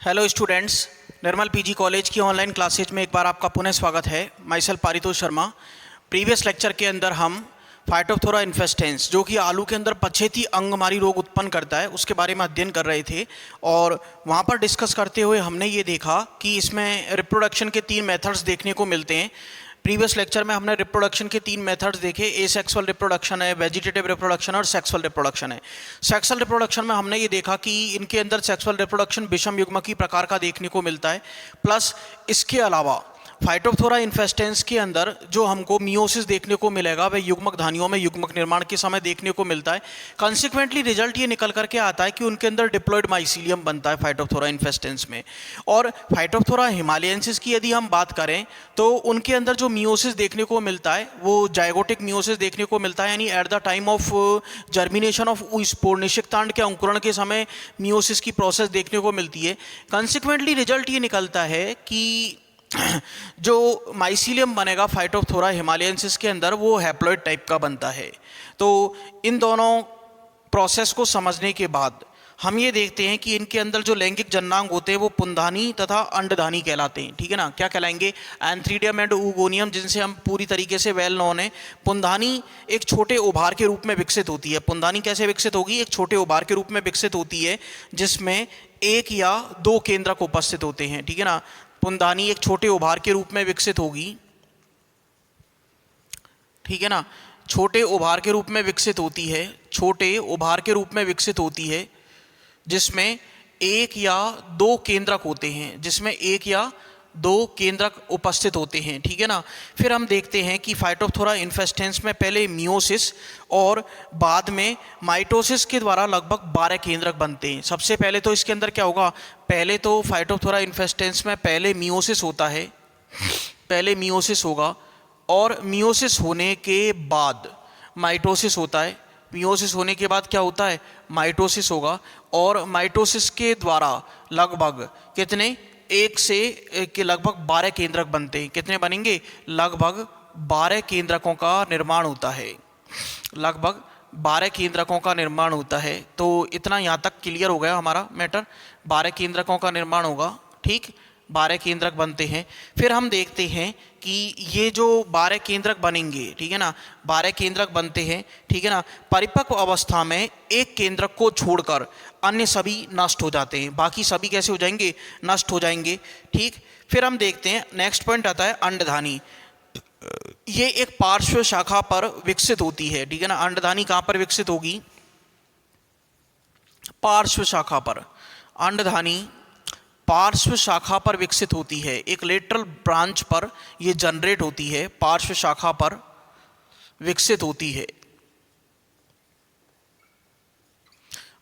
Hello students, निर्मल PG college की online classes में एक बार आपका पुनः स्वागत है। My self Paritosh Sharma. Previous lecture के अंदर हम फाइटोप्थोरा इन्फेस्टेंस, जो कि आलू के अंदर पछेती अंगमारी रोग उत्पन्न करता है, उसके बारे में अध्ययन कर रहे थे। और वहाँ पर डिस्कस करते हुए हमने ये देखा कि इसमें रिप्रोडक्शन के 3 मेथड्स देखने को मिलते हैं। प्रीवियस लेक्चर में हमने रिप्रोडक्शन के 3 मेथड्स देखे। एसेक्सुअल रिप्रोडक्शन है, वेजिटेटिव रिप्रोडक्शन और सेक्सुअल रिप्रोडक्शन है। सेक्सुअल रिप्रोडक्शन में हमने ये देखा कि इनके अंदर सेक्सुअल रिप्रोडक्शन विषम युग्मकी प्रकार का देखने को मिलता है। प्लस इसके अलावा फाइटोप्थोरा इन्फेस्टेंस के अंदर जो हमको मियोसिस देखने को मिलेगा वह युग्मक धानियों में युग्मक निर्माण के समय देखने को मिलता है। कंसिक्वेंटली रिजल्ट ये निकल करके आता है कि उनके अंदर डिप्लॉयड माइसीलियम बनता है फाइटोप्थोरा इन्फेस्टेंस में। और फाइटोप्थोरा हिमालयेंसिस की यदि हम बात करें तो उनके अंदर जो मियोसिस देखने को मिलता है वो जाइगोटिक मियोसिस देखने को मिलता है, यानी at the time of germination of spore, निषिक्तांड के अंकुरण के समय मियोसिस की प्रोसेस देखने को मिलती है। कंसिक्वेंटली रिजल्ट ये निकलता है कि जो माइसीलियम बनेगा फाइटोप्थोरा हिमालयेंसिस के अंदर वो हैप्लॉइड टाइप का बनता है। तो इन दोनों प्रोसेस को समझने के बाद हम ये देखते हैं कि इनके अंदर जो लैंगिक जननांग होते हैं वो पुंधानी तथा अंडधानी कहलाते हैं। ठीक है ना, क्या कहलाएंगे? एंथ्रीडियम एंड ऊगोनियम, जिनसे हम पूरी तरीके से वेल नोन है। पुंधानी एक छोटे उभार के रूप में विकसित होती है। पुंधानी कैसे विकसित होगी? एक छोटे उभार के रूप में विकसित होती है जिसमें 1 या 2 केंद्रक उपस्थित होते हैं। ठीक है ना, पुंधानी एक छोटे उभार के रूप में विकसित होगी। ठीक है ना, छोटे उभार के रूप में विकसित होती है, छोटे उभार के रूप में विकसित होती है जिसमें 1 या 2 केंद्रक होते हैं, जिसमें 1 या 2 केंद्रक उपस्थित होते हैं। ठीक है ना, फिर हम देखते हैं कि फाइटोप्थोरा इन्फेस्टेंस में पहले मियोसिस और बाद में माइटोसिस के द्वारा लगभग 12 केंद्रक बनते हैं। सबसे पहले तो इसके अंदर क्या होगा? पहले तो फाइटोप्थोरा इन्फेस्टेंस में पहले मियोसिस होता है, पहले मियोसिस होगा और मियोसिस होने के बाद माइटोसिस होता है। मियोसिस होने के बाद क्या होता है? माइटोसिस होगा और माइटोसिस के द्वारा लगभग कितने 1 से के लगभग 12 केंद्रक बनते हैं। कितने बनेंगे? लगभग 12 केंद्रकों का निर्माण होता है, लगभग 12 केंद्रकों का निर्माण होता है। तो इतना यहाँ तक क्लियर हो गया हमारा मैटर। 12 केंद्रकों का निर्माण होगा, ठीक, 12 केंद्रक बनते हैं। फिर हम देखते हैं कि ये जो 12 केंद्रक बनेंगे, ठीक है ना, 12 केंद्रक बनते हैं, ठीक है ना, परिपक्व अवस्था में एक केंद्रक को छोड़कर अन्य सभी नष्ट हो जाते हैं। बाकी सभी कैसे हो जाएंगे? नष्ट हो जाएंगे। ठीक, फिर हम देखते हैं नेक्स्ट पॉइंट आता है अंडधानी। ये एक पार्श्व शाखा पर विकसित होती है। ठीक है ना, अंडधानी कहाँ पर विकसित होगी? पार्श्व शाखा पर। अंडधानी पार्श्व शाखा पर विकसित होती है, एक लेटरल ब्रांच पर ये जनरेट होती है, पार्श्व शाखा पर विकसित होती है,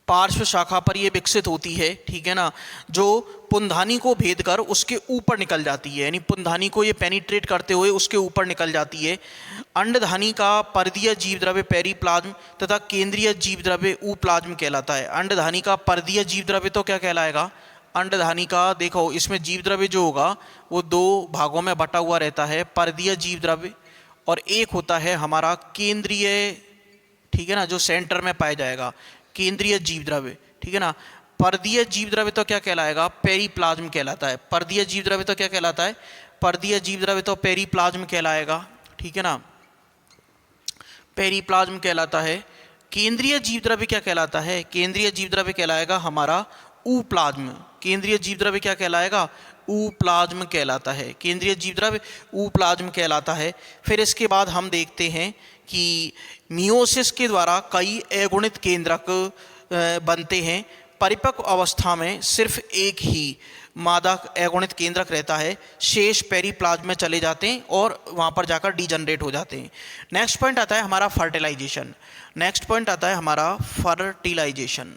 पार्श्व शाखा पर ये विकसित होती है। ठीक है ना, जो पुंधानी को भेद कर उसके ऊपर निकल जाती है, यानी पुंधानी को ये पेनिट्रेट करते हुए उसके ऊपर निकल जाती है। अंडधानी का परदीय जीवद्रव्य पेरिप्लाज्म तथा केंद्रीय जीवद्रव्य ऊप्लाज्म कहलाता है। अंडधानी का परदीय जीवद्रव्य तो क्या कहलाएगा? अंडधानी का देखो, इसमें जीवद्रव्य जो होगा वो 2 भागों में बटा हुआ रहता है, परदीय जीवद्रव्य और एक होता है हमारा केंद्रीय, ठीक है ना, जो सेंटर में पाया जाएगा, केंद्रीय जीवद्रव्य। ठीक है ना, परदीय जीवद्रव्य तो क्या कहलाएगा? पेरिप्लाज्म कहलाता है। परदीय जीवद्रव्य तो क्या कहलाता है? परदीय जीवद्रव्य तो पेरिप्लाज्म कहलाएगा। ठीक है ना, पेरिप्लाज्म कहलाता है। केंद्रीय जीवद्रव्य क्या कहलाता है? केंद्रीय जीवद्रव्य कहलाएगा हमारा ऊप्लाज्म। केंद्रीय जीवद्रव्य क्या कहलाएगा? ऊप्लाज्म कहलाता है। केंद्रीय जीवद्रव्य ऊप्लाज्म कहलाता है। फिर इसके बाद हम देखते हैं कि मियोसिस के द्वारा कई अगुणित केंद्रक बनते हैं। परिपक्व अवस्था में सिर्फ एक ही मादा अगुणित केंद्रक रहता है, शेष पेरिप्लाज्म में चले जाते हैं और वहाँ पर जाकर डीजनरेट हो जाते हैं। नेक्स्ट पॉइंट आता है हमारा फर्टिलाइजेशन। नेक्स्ट पॉइंट आता है हमारा फर्टिलाइजेशन।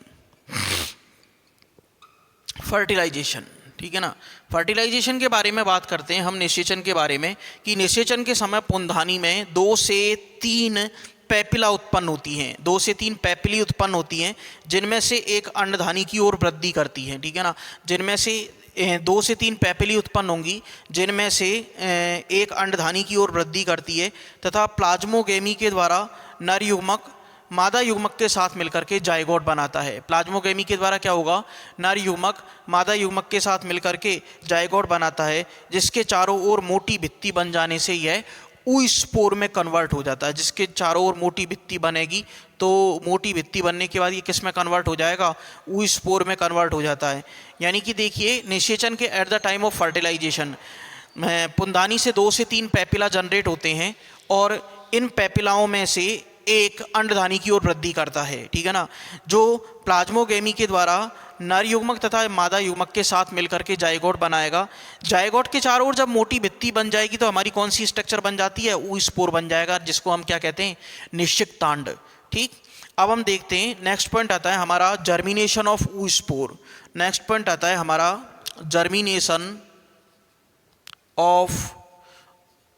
फर्टिलाइजेशन, ठीक है ना, फर्टिलाइजेशन के बारे में बात करते हैं हम निषेचन के बारे में, कि निषेचन के समय पुंधानी में 2 से 3 पैपिला उत्पन्न होती हैं, 2 से 3 पैपिली उत्पन्न होती हैं, जिनमें से एक अंडधानी की ओर वृद्धि करती है। ठीक है ना, जिनमें से 2 से 3 पैपिली उत्पन्न होंगी, जिनमें से एक अंडधानी की ओर वृद्धि करती है तथा प्लाज्मोगेमी के द्वारा नर युग्मक मादा युग्मक के साथ मिलकर के जाइगोट बनाता है। प्लाज्मोगेमी के द्वारा क्या होगा, नर युग्मक मादा युग्मक के साथ मिलकर के जाइगोट बनाता है, जिसके चारों ओर मोटी भित्ति बन जाने से यह ऊस्पोर में कन्वर्ट हो जाता है। जिसके चारों ओर मोटी भित्ति बनेगी तो मोटी भित्ति बनने के बाद ये किस में कन्वर्ट हो जाएगा, ऊस्पोर में कन्वर्ट हो जाता है। यानी कि देखिए निषेचन के at the time of fertilisation पुंदानी से 2 से 3 पैपिला जनरेट होते हैं और इन पैपिलाओं में से एक अंडधानी की ओर वृद्धि करता है, ठीक है ना, जो प्लाज्मोगेमी के द्वारा नर युग्मक तथा मादा युग्मक के साथ मिलकर के जाइगोट बनाएगा। जाइगोट के चारों ओर जब मोटी भित्ति बन जाएगी तो हमारी कौन सी स्ट्रक्चर बन जाती है, ऊस्पोर बन जाएगा, जिसको हम क्या कहते हैं, निश्चिक्तांड। ठीक, अब हम देखते हैं नेक्स्ट पॉइंट आता है हमारा germination of oospore. Next point आता है हमारा germination of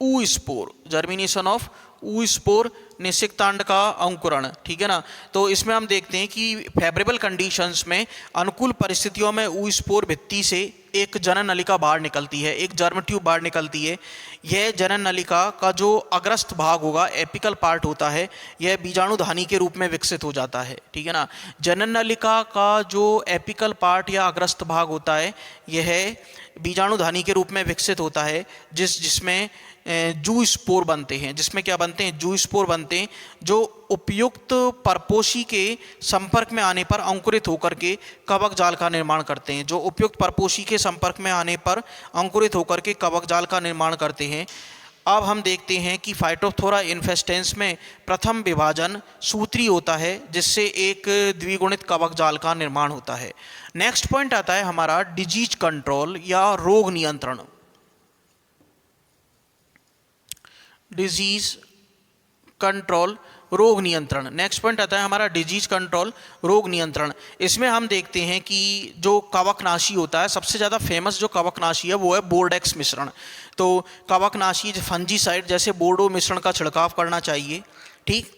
oospore, germination of oospore, निषिक्तांड का अंकुरण, ठीक है ना। तो इसमें हम देखते हैं कि फेवरेबल कंडीशंस में, अनुकूल परिस्थितियों में ऊस्पोर भित्ति से एक जनन नलिका बाहर निकलती है, एक जर्म ट्यूब बाहर निकलती है। यह जनन नलिका का जो अग्रस्त भाग होगा, एपिकल पार्ट होता है, यह बीजाणुधानी के रूप में विकसित हो जाता है, ठीक है ना। जनन नलिका का जो एपिकल पार्ट या अग्रस्त भाग होता है, यह बीजाणुधानी के रूप में विकसित होता है, जिसमें जू स्पोर बनते हैं, जिसमें क्या बनते हैं, जू स्पोर बनते हैं, जो उपयुक्त परपोषी के संपर्क में आने पर अंकुरित होकर के कवक जाल का निर्माण करते हैं। जो उपयुक्त परपोषी के संपर्क में आने पर अंकुरित होकर के कवक जाल का निर्माण करते हैं। अब हम देखते हैं कि फाइटोप्थोरा इन्फेस्टेंस में प्रथम विभाजन सूत्री होता है, जिससे एक द्विगुणित कवक जाल का निर्माण होता है। नेक्स्ट पॉइंट आता है हमारा डिजीज कंट्रोल या रोग नियंत्रण, डिजीज कंट्रोल, रोग नियंत्रण। नेक्स्ट पॉइंट आता है हमारा डिजीज कंट्रोल, रोग नियंत्रण। इसमें हम देखते हैं कि जो कवकनाशी होता है, सबसे ज़्यादा फेमस जो कवकनाशी है वो है बोर्डेक्स मिश्रण। तो कवकनाशी फंजीसाइड जैसे बोर्डो मिश्रण का छिड़काव करना चाहिए, ठीक।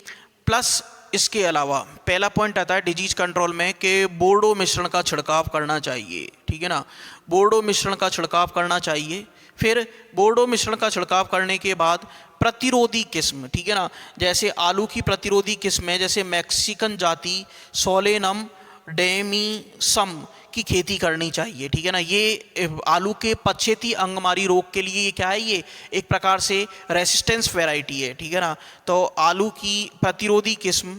प्लस इसके अलावा पहला पॉइंट आता है डिजीज कंट्रोल में कि बोर्डो मिश्रण का छिड़काव करना चाहिए, ठीक है ना, बोर्डो मिश्रण का छिड़काव करना चाहिए। फिर बोर्डो मिश्रण का छिड़काव करने के बाद प्रतिरोधी किस्म, ठीक है ना, जैसे आलू की प्रतिरोधी किस्म है, जैसे मैक्सिकन जाति सोलेनम डेमिसम की खेती करनी चाहिए, ठीक है ना। ये आलू के पछेती अंगमारी रोग के लिए ये क्या है, ये एक प्रकार से रेसिस्टेंस वैरायटी है, ठीक है ना। तो आलू की प्रतिरोधी किस्म,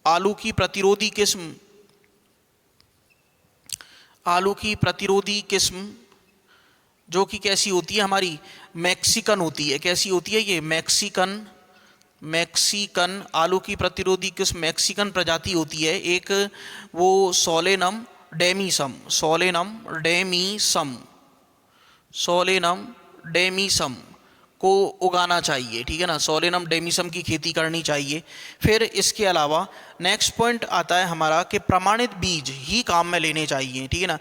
आलू की प्रतिरोधी किस्म, आलू की प्रतिरोधी किस्म जो कि कैसी होती है, हमारी मैक्सिकन होती है। कैसी होती है ये, मैक्सिकन, मैक्सिकन आलू की प्रतिरोधी किस्म मैक्सिकन प्रजाति होती है एक, वो सोलेनम डेमिसम, सोलेनम डेमिसम, सोलेनम डेमिसम को उगाना चाहिए, ठीक है ना, सोलेनम डेमिसम की खेती करनी चाहिए। फिर इसके अलावा नेक्स्ट पॉइंट आता है हमारा कि प्रमाणित बीज ही काम में लेने चाहिए, ठीक है ना,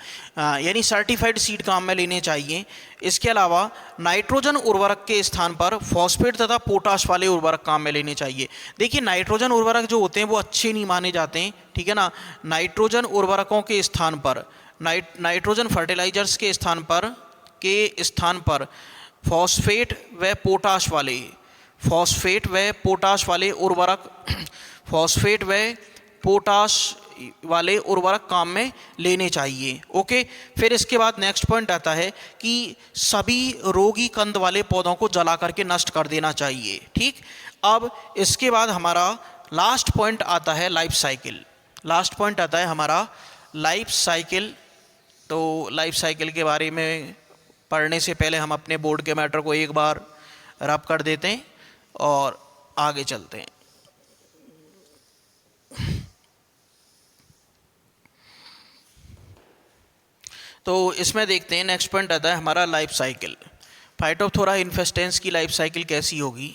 यानी सर्टिफाइड सीड काम में लेने चाहिए। इसके अलावा नाइट्रोजन उर्वरक के स्थान पर फॉस्फेट तथा पोटाश वाले उर्वरक काम में लेने चाहिए। देखिए नाइट्रोजन उर्वरक जो होते हैं वो अच्छे नहीं माने जाते हैं, ठीक है ना। नाइट्रोजन उर्वरकों के स्थान पर, नाइट्रोजन फर्टिलाइजर्स के स्थान पर फॉस्फेट व पोटाश वाले, फॉस्फेट व पोटाश वाले उर्वरक, फॉस्फेट व पोटाश वाले उर्वरक काम में लेने चाहिए, ओके। फिर इसके बाद नेक्स्ट पॉइंट आता है कि सभी रोगी कंद वाले पौधों को जला करके नष्ट कर देना चाहिए, ठीक। अब इसके बाद हमारा लास्ट पॉइंट आता है लाइफ साइकिल, लास्ट पॉइंट आता है हमारा लाइफ साइकिल। तो लाइफ साइकिल के बारे में पढ़ने से पहले हम अपने बोर्ड के मैटर को एक बार रब कर देते हैं और आगे चलते हैं। तो इसमें देखते हैं नेक्स्ट पॉइंट आता है हमारा लाइफ साइकिल। फाइटोप्थोरा इन्फेस्टेंस की लाइफ साइकिल कैसी होगी,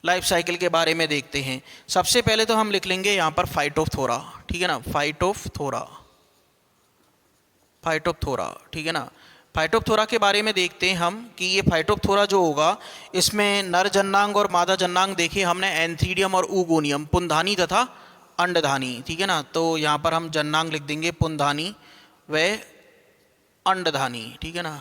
लाइफ साइकिल के बारे में देखते हैं। सबसे पहले तो हम लिख लेंगे यहाँ पर फाइटोप्थोरा, ठीक है ना, फाइटोप्थोरा, फाइटोप्थोरा, ठीक है ना। फाइटोप्थोरा के बारे में देखते हैं हम कि ये फाइटोप्थोरा जो होगा इसमें नर जन्नांग और मादा जन्नांग देखे हमने एंथीडियम और ऊगोनियम, पुंधानी तथा अंडधानी, ठीक है ना। तो यहाँ पर हम जन्नांग लिख देंगे पुंधानी व अंडधानी, ठीक है ना।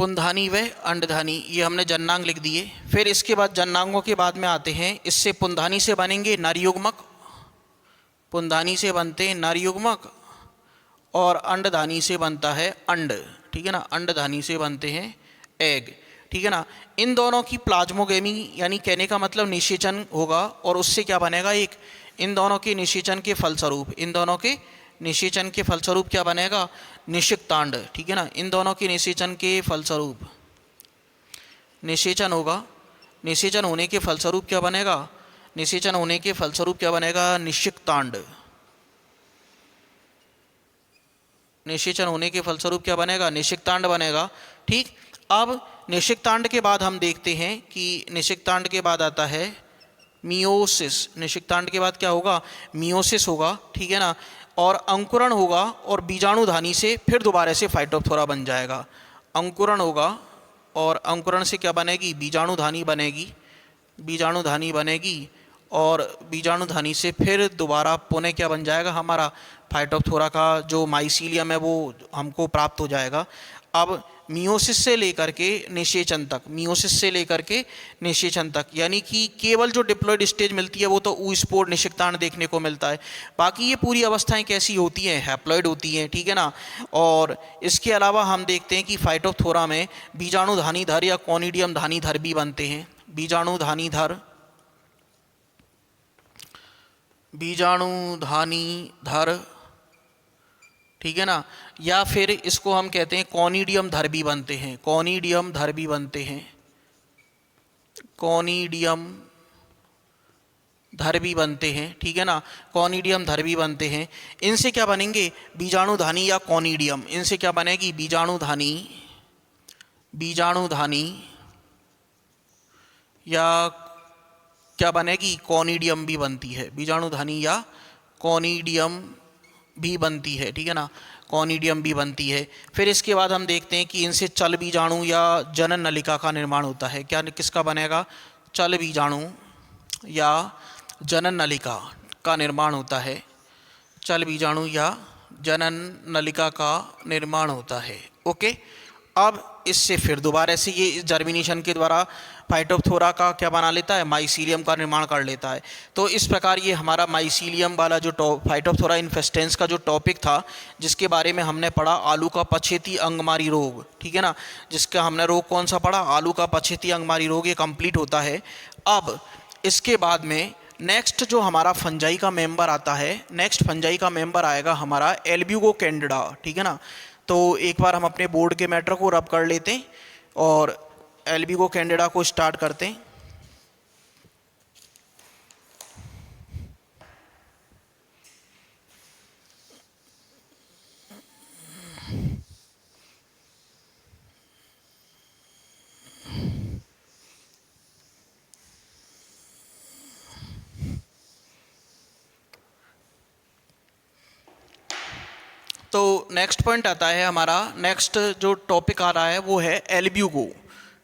पुंधानी व अंडधानी, ये हमने जन्नांग लिख दिए। फिर इसके बाद जन्नांगों के बाद में आते हैं, इससे पुंधानी से बनेंगे नरयुग्मक, पुंधानी से बनते हैं नरयुग्मक, और अंडधानी से बनता है अंड, ठीक है ना, अंडधानी से बनते हैं एग, ठीक है ना। इन दोनों की प्लाज्मोगेमी यानी कहने का मतलब निषेचन होगा, और उससे क्या बनेगा एक, इन दोनों के निषेचन के फलस्वरूप, इन दोनों के निषेचन के फलस्वरूप क्या बनेगा, निषिक्तांड, ठीक है ना। इन दोनों के निषेचन के फलस्वरूप निषेचन होगा, निषेचन होने के फलस्वरूप क्या बनेगा, निषेचन होने के फलस्वरूप क्या बनेगा, निषिक्तांड, निषेचन होने के फलस्वरूप क्या बनेगा, निषिक्तांड बनेगा, ठीक। अब निषिक्तांड के बाद हम देखते हैं कि निषिक्तांड के बाद आता है मियोसिस, निषिक्तांड के बाद क्या होगा, मियोसिस होगा, ठीक है ना, और अंकुरण होगा, और बीजाणुधानी से फिर दोबारा से फाइटोप्थोरा बन जाएगा। अंकुरण होगा और अंकुरण से क्या बनेगी, बीजाणुधानी बनेगी, बीजाणुधानी बनेगी, और बीजाणुधानी से फिर दोबारा पुनः क्या बन जाएगा, हमारा फाइटोप्थोरा का जो माइसीलियम है वो हमको प्राप्त हो जाएगा। अब मियोसिस से लेकर के निषेचन तक, मियोसिस से लेकर के निषेचन तक, यानी कि केवल जो डिप्लॉयड स्टेज मिलती है वो तो ऊस्पोर निषिक्तांड देखने को मिलता है, बाकी ये पूरी अवस्थाएं कैसी होती हैं, हैप्लॉयड होती हैं, ठीक है ना। और इसके अलावा हम देखते हैं कि फाइटोप्थोरा में बीजाणुधानीधर या कॉनिडियम धानीधर भी बनते हैं, बीजाणुधानीधर, बीजाणुधानीधर, ठीक है ना, या फिर इसको हम कहते हैं कॉनिडियम धर भी बनते हैं, कॉनिडियम धर भी बनते हैं, कॉनिडियम धर भी बनते हैं, ठीक है ना, कॉनिडियम धर भी बनते हैं। इनसे क्या बनेंगे, बीजाणुधानी या कॉनिडियम, इनसे क्या बनेगी, बीजाणुधानी, बीजाणुधानी या क्या बनेगी, कॉनिडियम भी बनती है, बीजाणुधानी या कॉनिडियम भी बनती है, ठीक है ना, कॉनिडियम भी बनती है। फिर इसके बाद हम देखते हैं कि इनसे चल बीजाणु या जनन नलिका का निर्माण होता है, क्या किसका बनेगा, चल बीजाणु या जनन नलिका का निर्माण होता है, चल बीजाणु या जनन नलिका का निर्माण होता है, ओके। अब इससे फिर दोबारा से ये जर्मिनेशन के द्वारा फाइटोप्थोरा का क्या बना लेता है, माइसीलियम का निर्माण कर लेता है। तो इस प्रकार ये हमारा माइसीलियम वाला जो फाइटोप्थोरा इन्फेस्टेंस का जो टॉपिक था, जिसके बारे में हमने पढ़ा आलू का पछेती अंगमारी रोग, ठीक है ना, जिसका हमने रोग कौन सा पढ़ा, आलू का पछेती अंगमारी रोग, ये कंप्लीट होता है। अब इसके बाद में नेक्स्ट जो हमारा फंजाई का मेंबर आता है, नेक्स्ट फंजाई का मेंबर आएगा हमारा एल्ब्यूगो कैंडिडा, ठीक है ना। तो एक बार हम अपने बोर्ड के मैटर को रब कर लेते हैं और एल्ब्यूगो कैंडिडा को स्टार्ट करते हैं। तो नेक्स्ट पॉइंट आता है हमारा, नेक्स्ट जो टॉपिक आ रहा है वो है एल्ब्यूगो,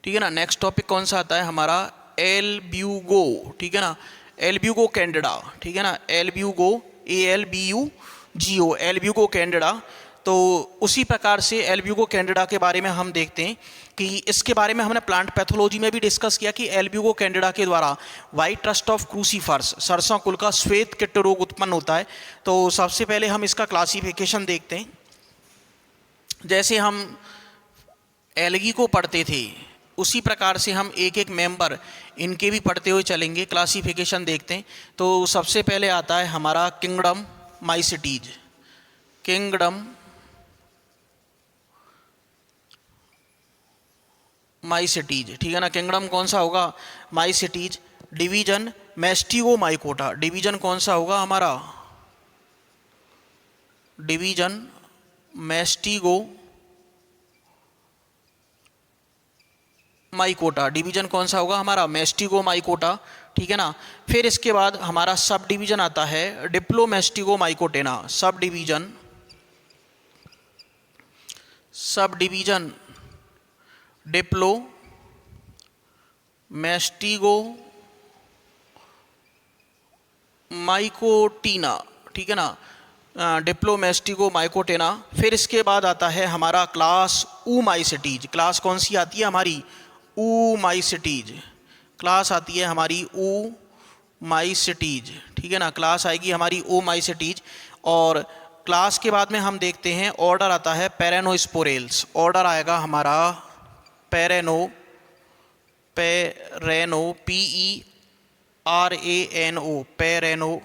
ठीक है ना। नेक्स्ट टॉपिक कौन सा आता है हमारा, एल्ब्यूगो, ठीक है ना, एल्ब्यूगो कैंडिडा, ठीक है ना, एल्ब्यूगो, ALBUGO, एल्ब्यूगो कैंडिडा। तो उसी प्रकार से एल्ब्यूगो कैंडिडा के बारे में हम देखते हैं कि इसके बारे में हमने प्लांट पैथोलॉजी में भी डिस्कस किया कि एल्ब्यूगो कैंडिडा के द्वारा वाइट रस्ट ऑफ क्रूसीफर्स, सरसों कुल का श्वेत कीट रोग उत्पन्न होता है। तो सबसे पहले हम इसका क्लासिफिकेशन देखते हैं। जैसे हम एल्गी को पढ़ते थे उसी प्रकार से हम एक एक मेंबर इनके भी पढ़ते हुए चलेंगे, क्लासिफिकेशन देखते हैं। तो सबसे पहले आता है हमारा किंगडम माइसिटीज, किंगडम माइसिटीज, ठीक है ना। किंगडम कौन सा होगा, माइसिटीज। डिवीजन मैस्टिगो माइकोटा, डिवीजन कौन सा होगा हमारा, डिवीजन मैस्टिगो माइकोटा, डिवीजन कौन सा होगा हमारा, मैस्टिगो माइकोटा, ठीक है ना। फिर इसके बाद हमारा सब डिवीजन आता है डिप्लोमेस्टिगो माइकोटेना, sub division, sub division Diplo मैस्टिगो माइकोटीना, ठीक है ना, डिप्लोमेस्टिगो माइकोटेना। फिर इसके बाद आता है हमारा क्लास ऊमाइसिटीज। क्लास कौन सी आती है हमारी? ऊमाइसिटीज। क्लास आती है हमारी ऊमाइसिटीज, ठीक है ना, क्लास आएगी हमारी ऊमाइसिटीज। और क्लास के बाद में हम देखते हैं ऑर्डर आता है पेरेनोस्पोरेल्स। ऑर्डर आएगा हमारा पेरेनो PERANO पेरेनो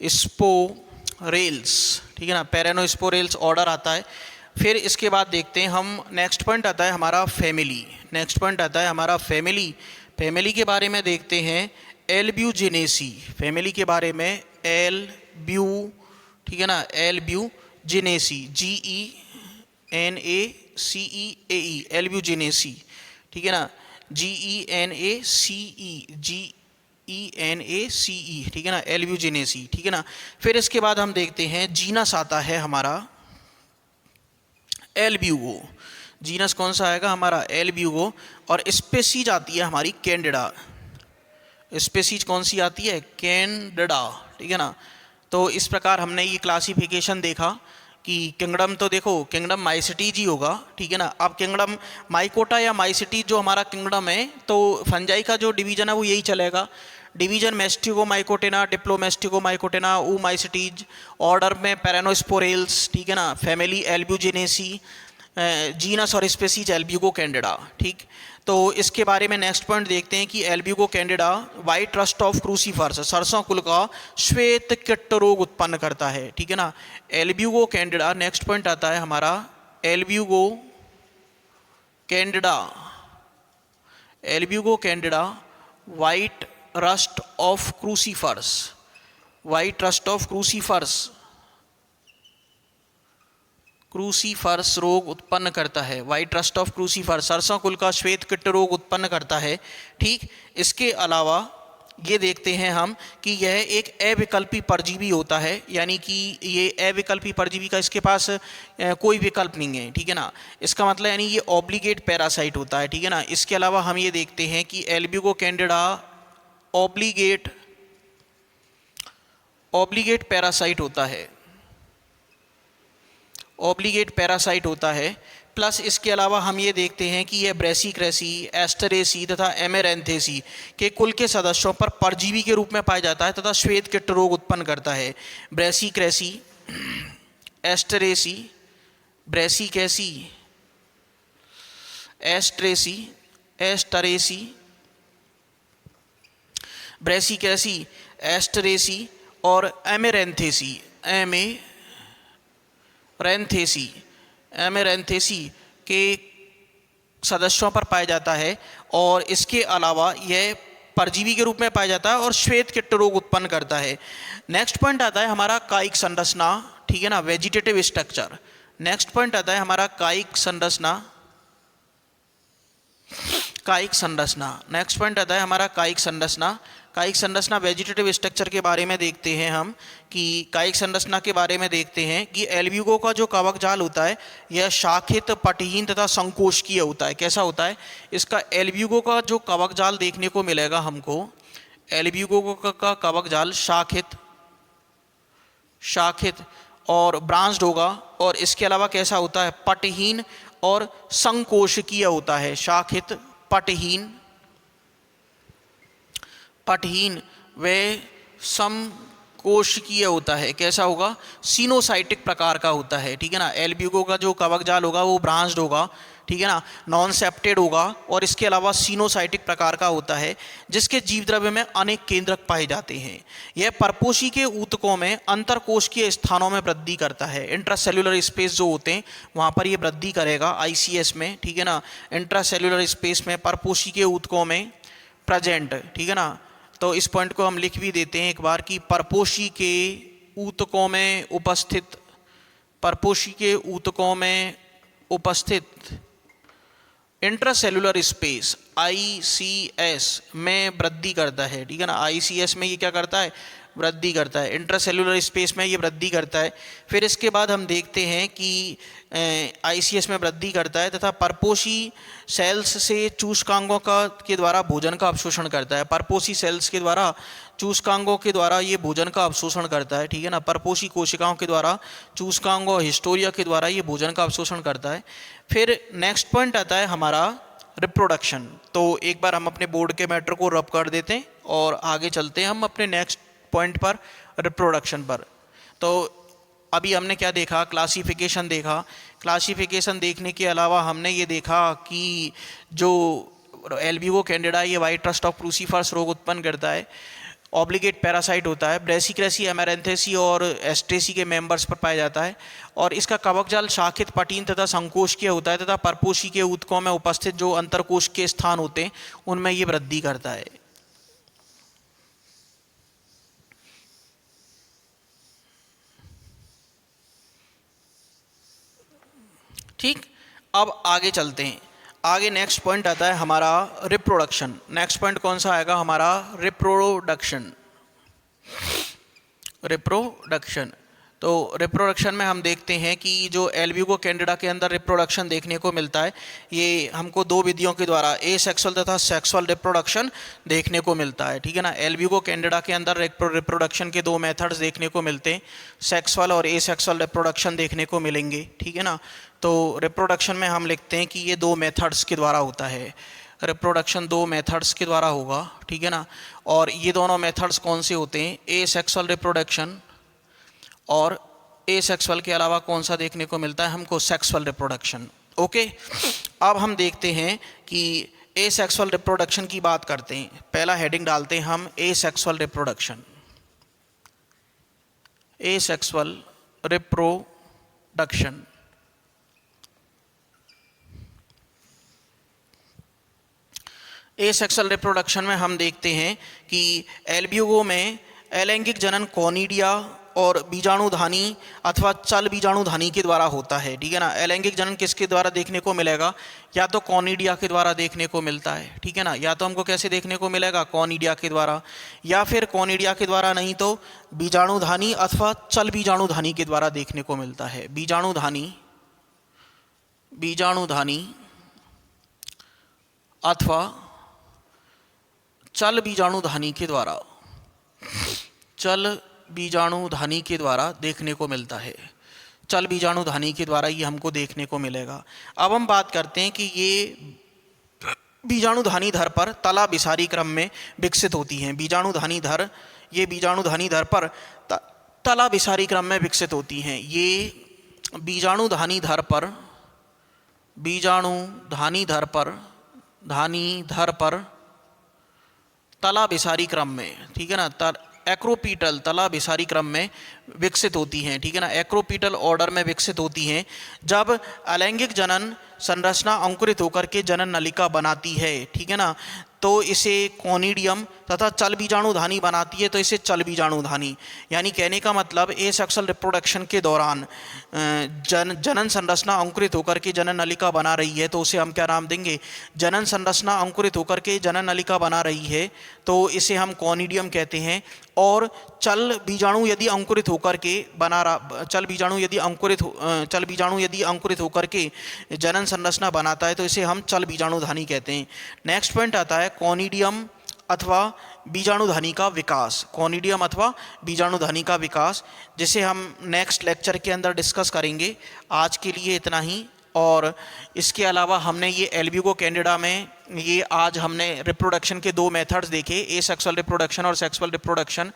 स्पोरेल्स, ठीक है ना, पेरेनोस्पोरेल्स ऑर्डर आता है। फिर इसके बाद देखते हैं हम, नेक्स्ट पॉइंट आता है हमारा फैमिली। नेक्स्ट पॉइंट आता है हमारा फैमिली। फैमिली के बारे में देखते हैं एल्ब्यूजिनेसी। फैमिली के बारे में एल्ब्यू, ठीक है ना, एल्ब्यूजिनेसी, GENACEAE, एल्ब्यूजिनेसी, ठीक है ना, GENACE, ठीक है ना, एल्ब्यूजिनेसी, ठीक है ना। फिर इसके बाद हम देखते हैं जीनस आता है हमारा एल्ब्यूगो। जीनस कौन सा आएगा हमारा? एल्ब्यूगो। और स्पेसीज आती है हमारी कैंडिडा। स्पेसीज कौन सी आती है? कैंडिडा, ठीक है ना। तो इस प्रकार हमने ये क्लासिफिकेशन देखा कि किंगडम, तो देखो किंगडम माइसिटीज ही होगा, ठीक है ना। अब किंगडम माइकोटा या माइसिटीज जो हमारा किंगडम है, तो फंजाई का जो डिवीजन है वो यही चलेगा। डिवीजन मैस्टिगोमाइकोटेना, डिप्लोमैस्टिगोमाइकोटेना, ऊमाइसिटीज, ऑर्डर में पेरेनोस्पोरेल्स, ठीक है ना, फैमिली एल्ब्यूजिनेसी, जीनस और स्पेसीज एल्ब्यूगो कैंडिडा, ठीक। तो इसके बारे में नेक्स्ट पॉइंट देखते हैं कि Albugo Candida white rust of crucifers, सरसों कुल का श्वेत कीट रोग उत्पन्न करता है, ठीक है ना। एल्ब्यूगो कैंडिडा, नेक्स्ट पॉइंट आता है हमारा Albugo Candida. Albugo Candida white rust of crucifers, white rust of crucifers, crucifers रोग उत्पन्न करता है। वाइट रस्ट ऑफ क्रूसीफर्स सरसों कुल का श्वेत कीट रोग उत्पन्न करता है, ठीक। इसके अलावा ये देखते हैं हम कि यह एक अविकल्पी परजीवी होता है, यानी कि ये अविकल्पी परजीवी का इसके पास कोई विकल्प नहीं है, ठीक है ना। इसका मतलब यानी ये ऑब्लिगेट पैरासाइट होता है, ठीक है ना। इसके अलावा हम ये देखते हैं कि एल्ब्यूगो कैंडिडा ऑब्लिगेट पैरासाइट होता है, ऑब्लिगेट पैरासाइट होता है। प्लस इसके अलावा हम ये देखते हैं कि यह ब्रेसिक्रेसी, एस्टरेसी तथा एमेरेंथेसी के कुल के सदस्यों पर परजीवी के रूप में पाया जाता है तथा श्वेत कीट रोग उत्पन्न करता है। Brassicaceae, Asteraceae, Brassicaceae, Asteraceae, Brassicaceae, Asteraceae और एमेरेंथेसी के सदस्यों पर पाया जाता है। और इसके अलावा यह परजीवी के रूप में पाया जाता है और श्वेत कीट रोग उत्पन्न करता है। नेक्स्ट पॉइंट आता है हमारा कायिक संरचना, ठीक है ना, वेजिटेटिव स्ट्रक्चर। नेक्स्ट पॉइंट आता है हमारा कायिक संरचना, कायिक संरचना। नेक्स्ट पॉइंट आता है हमारा कायिक संरचना। कायिक संरचना वेजिटेटिव स्ट्रक्चर के बारे में देखते हैं हम कि कायिक संरचना के बारे में देखते हैं कि एल्ब्यूगो का जो कवक जाल होता है यह शाखित, पटहीन तथा संकोचकीय होता है। कैसा होता है? इसका एल्ब्यूगो का जो कवक जाल देखने को मिलेगा हमको, एल्ब्यूगो का कवक जाल शाखित और ब्रांच्ड होगा। और इसके अलावा कैसा होता है? पटहीन और संकोचकीय होता है। शाखित, पटहीन व समकोशिकीय होता है। कैसा होगा? सिनोसाइटिक प्रकार का होता है, ठीक है ना। एल्ब्यूगो का जो कवक जाल होगा वो ब्रांच्ड होगा, ठीक है ना, नॉन सेप्टेड होगा और इसके अलावा सिनोसाइटिक प्रकार का होता है, जिसके जीवद्रव्य में अनेक केंद्रक पाए जाते हैं। यह परपोषी के ऊतकों में अंतरकोशिकीय स्थानों में वृद्धि करता है। इंट्रासेल्युलर स्पेस जो होते हैं वहाँ पर ये वृद्धि करेगा ICS में, ठीक है ना। इंट्रासेल्युलर स्पेस में परपोषी के ऊतकों में प्रेजेंट, ठीक है ना। तो इस पॉइंट को हम लिख भी देते हैं एक बार कि परपोषी के ऊतकों में उपस्थित, परपोषी के ऊतकों में उपस्थित इंट्रासेल्युलर स्पेस ICS में वृद्धि करता है, ठीक है ना। ICS में ये क्या करता है? वृद्धि करता है, इंट्रासेल्युलर स्पेस में ये वृद्धि करता है। फिर इसके बाद हम देखते हैं कि आईसीएस में वृद्धि करता है तथा परपोषी सेल्स से चूषकांगों के द्वारा भोजन का अवशोषण करता है। परपोषी सेल्स के द्वारा चूषकांगों के द्वारा ये भोजन का अवशोषण करता है, ठीक है ना। परपोषी कोशिकाओं के द्वारा चूषकांगों हिस्टोरिया के द्वारा ये भोजन का अवशोषण करता है। फिर नेक्स्ट पॉइंट आता है हमारा रिप्रोडक्शन। तो एक बार हम अपने बोर्ड के मैटर को रब कर देते हैं और आगे चलते हैं हम अपने नेक्स्ट पॉइंट पर, रिप्रोडक्शन पर। तो अभी हमने क्या देखा, क्लासिफिकेशन देखा। क्लासिफिकेशन देखने के अलावा हमने ये देखा कि जो एल्ब्यूगो कैंडिडा ये वाइट रस्ट ऑफ क्रूसीफर्स रोग उत्पन्न करता है, ऑब्लिगेट पैरासाइट होता है, ब्रेसिक्रेसी, एमेरेंथेसी और एस्ट्रेसी के मेंबर्स पर पाया जाता है और इसका कवक जाल शाखित, पटीन तथा संकोष्कीय होता है तथा परपोषी के ऊतकों में उपस्थित जो अंतरकोश के स्थान होते हैं उनमें ये वृद्धि करता है। ठीक, अब आगे चलते हैं। आगे नेक्स्ट पॉइंट आता है हमारा रिप्रोडक्शन। नेक्स्ट पॉइंट कौन सा आएगा हमारा, रिप्रोडक्शन। रिप्रोडक्शन, तो रिप्रोडक्शन में हम देखते हैं कि जो एल्ब्यूगो कैंडिडा के अंदर रिप्रोडक्शन देखने को मिलता है, ये हमको दो विधियों के द्वारा एसेक्सुअल तथा सेक्सुअल रिप्रोडक्शन देखने को मिलता है, ठीक है ना। एल्ब्यूगो कैंडिडा के अंदर रिप्रोडक्शन के दो मेथड्स देखने को मिलते हैं, सेक्सुअल और एसेक्सुअल रिप्रोडक्शन देखने को मिलेंगे, ठीक है ना। तो रिप्रोडक्शन में हम लिखते हैं कि ये दो मेथड्स के द्वारा होता है, रिप्रोडक्शन दो मेथड्स के द्वारा होगा, ठीक है ना। और ये दोनों मेथड्स कौन से होते हैं, एसेक्सुअल रिप्रोडक्शन और एसेक्सुअल के अलावा कौन सा देखने को मिलता है हमको, सेक्सुअल रिप्रोडक्शन। ओके, अब हम देखते हैं कि एसेक्सुअल रिप्रोडक्शन की बात करते हैं। पहला हेडिंग डालते हैं हम, asexual reproduction. Asexual reproduction. Asexual reproduction में हम देखते हैं कि एल्ब्यूगो में अलैंगिक जनन कोनिडिया और बीजाणुधानी अथवा चल बीजाणुधानी के द्वारा होता है, ठीक है ना। अलैंगिक जनन किसके द्वारा देखने को मिलेगा, या तो कोनिडिया के द्वारा देखने को मिलता है, ठीक है ना। या तो हमको कैसे देखने को मिलेगा, कोनिडिया के द्वारा, या फिर कोनिडिया के द्वारा नहीं तो बीजाणुधानी अथवा चल बीजाणुधानी के द्वारा देखने को मिलता है। बीजाणुधानी, बीजाणुधानी अथवा चल बीजाणुधानी के द्वारा, चल बीजाणुधानी के द्वारा देखने को मिलता है। चल बीजाणुधानी के द्वारा ये हमको देखने को मिलेगा। अब हम बात करते हैं कि ये बीजाणुधानी धर पर तला विसारी क्रम में विकसित होती हैं। बीजाणुधानी धर, ये बीजाणुधानी धर पर तला विसारी क्रम में विकसित होती हैं। ये बीजाणुधानी धर पर, बीजाणुधानी धर पर, धानी धर पर तला विसारी क्रम में, ठीक है ना, एक्रोपीटल तला विसारी क्रम में विकसित होती हैं, ठीक है ना। एक्रोपीटल ऑर्डर में विकसित होती हैं जब अलैंगिक जनन संरचना अंकुरित होकर के जनन नलिका बनाती है, ठीक है ना। तो इसे कोनिडियम तथा चल बीजाणुधानी बनाती है, तो इसे चल बीजाणुधानी। यानी कहने का मतलब एसेक्सुअल रिप्रोडक्शन के दौरान जनन संरचना अंकुरित होकर के जनन नलिका बना रही है, तो उसे हम क्या नाम देंगे, जनन संरचना अंकुरित होकर के जनन नलिका बना रही है तो इसे हम कोनिडियम कहते हैं। और चल बीजाणु यदि अंकुरित होकर के चल बीजाणु यदि अंकुरित होकर के जनन संरचना बनाता है तो इसे हम चल बीजाणुधानी कहते हैं। नेक्स्ट पॉइंट आता है कोनिडियम अथवा बीजाणुधानी का विकास। कोनिडियम अथवा बीजाणुधानी का विकास, जिसे हम नेक्स्ट लेक्चर के अंदर डिस्कस करेंगे। आज के लिए इतना ही। और इसके अलावा हमने ये एल्ब्यूगो कैंडिडा में ये आज हमने रिप्रोडक्शन के दो मेथड्स देखे, एसेक्सुअल रिप्रोडक्शन और सेक्सुअल रिप्रोडक्शन।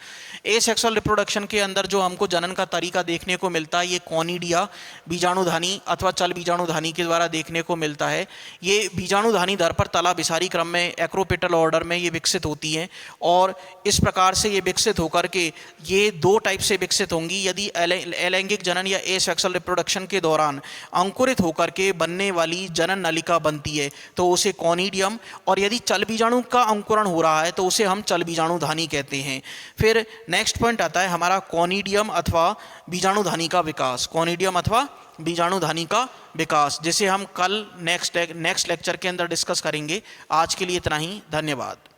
एसेक्सुअल रिप्रोडक्शन के अंदर जो हमको जनन का तरीका देखने को मिलता है, ये कोनिडिया बीजाणुधानी अथवा चल बीजाणुधानी के द्वारा देखने को मिलता है। ये बीजाणुधानी दर पर तला विसारी क्रम में एक्रोपेटल ऑर्डर में ये विकसित होती हैं और इस प्रकार से ये विकसित होकर के ये दो टाइप से विकसित होंगी। यदि अलैंगिक जनन या एसेक्सुअल रिप्रोडक्शन के दौरान अंकुरित होकर के बनने वाली जनन नलिका बनती है तो उसे कोनिडियम, और यदि चल बीजाणु का अंकुरण हो रहा है तो उसे हम चल बीजाणुधानी कहते हैं। फिर नेक्स्ट पॉइंट आता है हमारा कोनिडियम अथवा बीजाणुधानी का विकास। कोनिडियम अथवा बीजाणुधानी का विकास, जिसे हम कल नेक्स्ट लेक्चर के अंदर डिस्कस करेंगे। आज के लिए इतना ही, धन्यवाद।